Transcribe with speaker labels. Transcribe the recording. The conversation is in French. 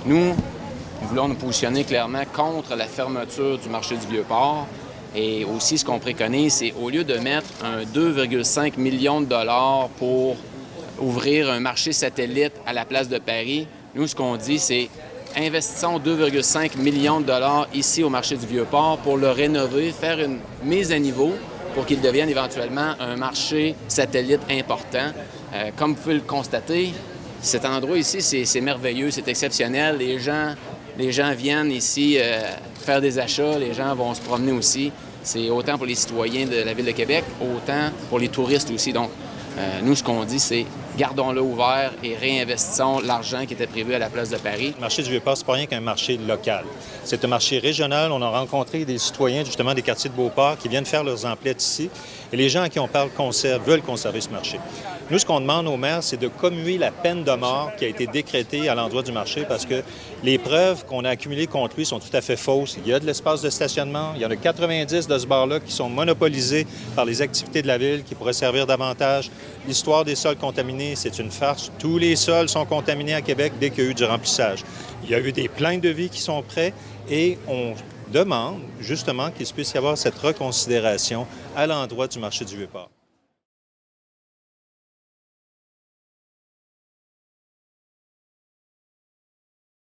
Speaker 1: Nous voulons nous positionner clairement contre la fermeture du marché du Vieux-Port. Et aussi, ce qu'on préconise, c'est au lieu de mettre un 2,5 millions de dollars pour ouvrir un marché satellite à la place de Paris, nous, ce qu'on dit, c'est investissons 2,5 millions de dollars ici au marché du Vieux-Port pour le rénover, faire une mise à niveau pour qu'il devienne éventuellement un marché satellite important. Comme vous pouvez le constater, cet endroit ici, c'est merveilleux, c'est exceptionnel. Les gens viennent ici faire des achats, les gens vont se promener aussi. C'est autant pour les citoyens de la Ville de Québec, autant pour les touristes aussi. Donc, nous, ce qu'on dit, c'est gardons-le ouvert et réinvestissons l'argent qui était prévu à la place de Paris.
Speaker 2: Le marché du Vieux-Port, ce n'est pas rien qu'un marché local. C'est un marché régional. On a rencontré des citoyens, justement, des quartiers de Beauport qui viennent faire leurs emplettes ici. Et les gens à qui on parle veulent conserver ce marché. Nous, ce qu'on demande au maire, c'est de commuer la peine de mort qui a été décrétée à l'endroit du marché parce que les preuves qu'on a accumulées contre lui sont tout à fait fausses. Il y a de l'espace de stationnement. Il y en a 90 de ce bar-là qui sont monopolisés par les activités de la Ville qui pourraient servir davantage. L'histoire des sols contaminés, c'est une farce. Tous les sols sont contaminés à Québec dès qu'il y a eu du remplissage. Il y a eu des plaintes de vie qui sont prêts et on demande justement qu'il puisse y avoir cette reconsidération à l'endroit du marché du Vieux-Port.